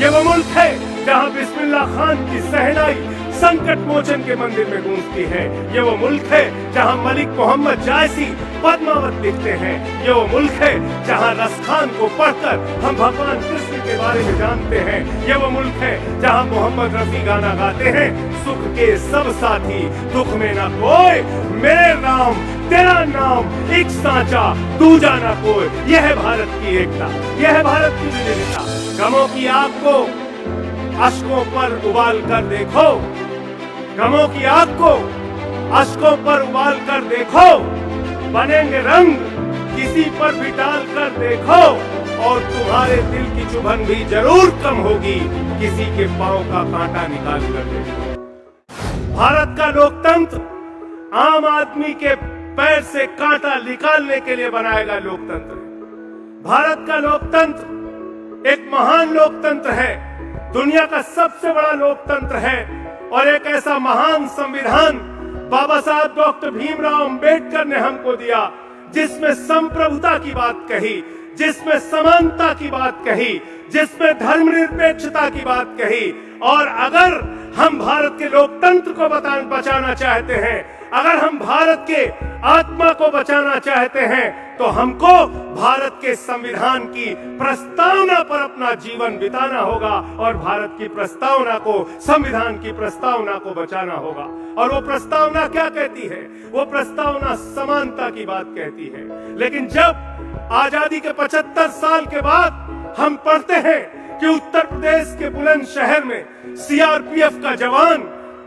ये वो मुल्क है जहां बिस्मिल्लाह खान की सहनाई संकट मोचन के मंदिर में गूंजती है। ये वो मुल्क है जहां मलिक मोहम्मद जायसी पद्मावत लिखते हैं। ये वो मुल्क है जहां रसखान को पढ़कर हम भगवान कृष्ण के बारे में जानते हैं। ये वो मुल्क है जहां मोहम्मद रफी गाना गाते हैं, सुख के सब साथी दुख में ना कोई, मेरे राम तेरा नाम एक सांचा दूजा ना कोई। यह है भारत की एकता, यह है भारत की विविधता। गमों की आग को अश्कों पर उबाल कर देखो, गमों की आग को अश्कों पर उबाल कर देखो, बनेंगे रंग किसी पर भी डाल कर देखो, और तुम्हारे दिल की चुभन भी जरूर कम होगी किसी के पांव का कांटा निकाल कर देखो। भारत का लोकतंत्र आम आदमी के पैर से कांटा निकालने के लिए बनाएगा लोकतंत्र। भारत का लोकतंत्र एक महान लोकतंत्र है, दुनिया का सबसे बड़ा लोकतंत्र है, और एक ऐसा महान संविधान बाबा साहब डॉक्टर भीमराव अंबेडकर ने हमको दिया, जिसमें संप्रभुता की बात कही, जिसमें समानता की बात कही, जिसमें धर्मनिरपेक्षता की बात कही। और अगर हम भारत के लोकतंत्र को बचाना चाहते हैं, अगर हम भारत के आत्मा को बचाना चाहते हैं, तो हमको भारत के संविधान की प्रस्तावना पर अपना जीवन बिताना होगा, और भारत की प्रस्तावना को, संविधान की प्रस्तावना को बचाना होगा। और वो प्रस्तावना क्या कहती है? वो प्रस्तावना समानता की बात कहती है। लेकिन जब आजादी के 75 साल के बाद हम पढ़ते हैं कि उत्तर प्रदेश के बुलंदशहर में सीआरपीएफ का जवान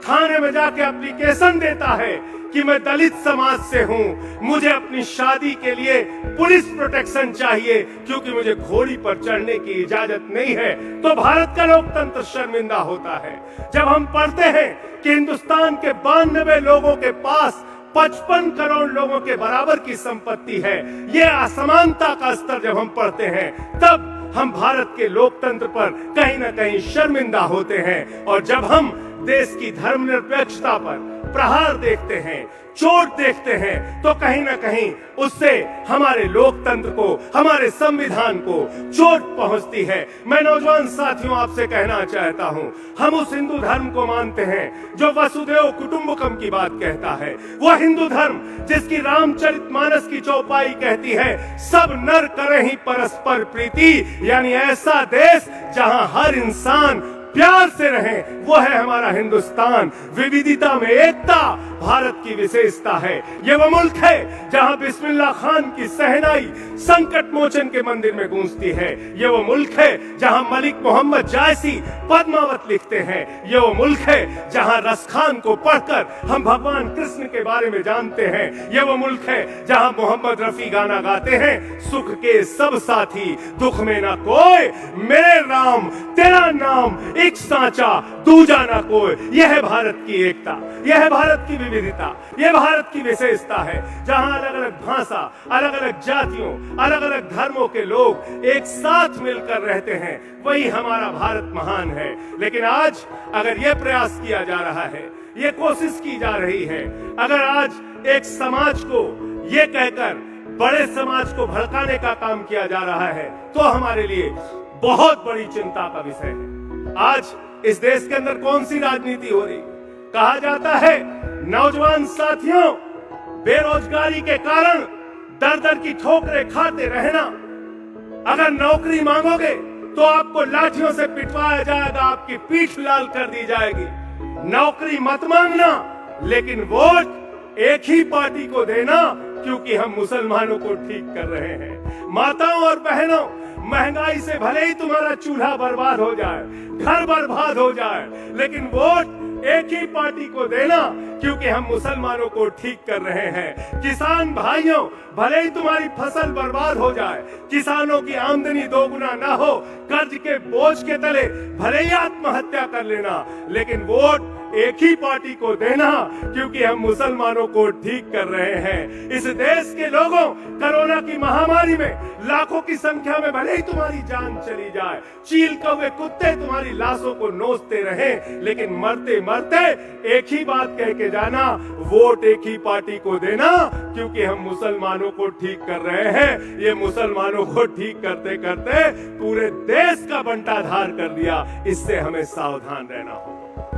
थाने में जाके एप्लीकेशन देता है कि मैं दलित समाज से हूं, मुझे अपनी शादी के लिए पुलिस प्रोटेक्शन चाहिए क्योंकि मुझे घोड़ी पर चढ़ने की इजाजत नहीं है, तो भारत का लोकतंत्र शर्मिंदा होता है। जब हम पढ़ते हैं कि हिंदुस्तान के 92 लोगों के पास 55 करोड़ लोगों के बराबर की संपत्ति है, ये असमानता का स्तर जब हम पढ़ते हैं, तब हम भारत के लोकतंत्र पर कहीं ना कहीं शर्मिंदा होते हैं। और जब हम देश की धर्मनिरपेक्षता पर प्रहार देखते हैं, चोट देखते हैं, तो कहीं ना कहीं उससे हमारे लोकतंत्र को, हमारे संविधान को चोट पहुंचती है। मैं नौजवान साथियों आपसे कहना चाहता हूं, हम उस हिंदू धर्म को मानते हैं जो वसुदेव कुटुंबकम की बात कहता है, वो हिंदू धर्म जिसकी रामचरितमानस की चौपाई कहती है, सब नर करें ही परस्पर प्रीति, यानी ऐसा देश जहां हर इंसान प्यार से रहे, वो है हमारा हिंदुस्तान। विविधता में एकता भारत की विशेषता है। ये वो मुल्क है जहां बिस्मिल्लाह खान की सहनाई संकट मोचन के मंदिर में गूंजती है। ये वो मुल्क है जहां मलिक मोहम्मद जायसी पद्मावत लिखते हैं। ये वो मुल्क है जहां रसखान को पढ़कर हम भगवान कृष्ण के बारे में जानते हैं। ये वो मुल्क है जहां मोहम्मद रफी गाना गाते हैं, सुख के सब साथी दुख में ना कोई, मेरे राम तेरा नाम एक सांचा दूजा ना कोई। यह है भारत की एकता, यह है भारत की विविधता, यह भारत की विशेषता है, जहां अलग अलग भाषा, अलग अलग जातियों, अलग अलग धर्मों के लोग एक साथ मिलकर रहते हैं। वही हमारा भारत महान है। लेकिन आज अगर यह प्रयास किया जा रहा है, यह कोशिश की जा रही है, अगर आज एक समाज को यह कहकर बड़े समाज को भड़काने का काम किया जा रहा है, तो हमारे लिए बहुत बड़ी चिंता का विषय है। आज इस देश के अंदर कौन सी राजनीति हो रही? कहा जाता है नौजवान साथियों, बेरोजगारी के कारण दर दर की ठोकरें खाते रहना, अगर नौकरी मांगोगे तो आपको लाठियों से पिटवाया जाएगा, आपकी पीठ लाल कर दी जाएगी। नौकरी मत मांगना, लेकिन वोट एक ही पार्टी को देना, क्योंकि हम मुसलमानों को ठीक कर रहे हैं। माताओं और बहनों, महंगाई से भले ही तुम्हारा चूल्हा बर्बाद हो जाए, घर बर्बाद हो जाए, लेकिन वोट एक ही पार्टी को देना, क्योंकि हम मुसलमानों को ठीक कर रहे हैं। किसान भाइयों, भले ही तुम्हारी फसल बर्बाद हो जाए, किसानों की आमदनी दोगुना ना हो, कर्ज के बोझ के तले भले ही आत्महत्या कर लेना, लेकिन वोट एक ही पार्टी को देना, क्योंकि हम मुसलमानों को ठीक कर रहे हैं। इस देश के लोगों, कोरोना की महामारी में लाखों की संख्या में भले ही तुम्हारी जान चली जाए, चील कौवे कुत्ते तुम्हारी लाशों को नोचते रहें, लेकिन मरते मरते एक ही बात कह के जाना, वोट एक ही पार्टी को देना, क्योंकि हम मुसलमानों को ठीक कर रहे हैं। ये मुसलमानों को ठीक करते करते पूरे देश का बंटाधार कर दिया। इससे हमें सावधान रहना होगा।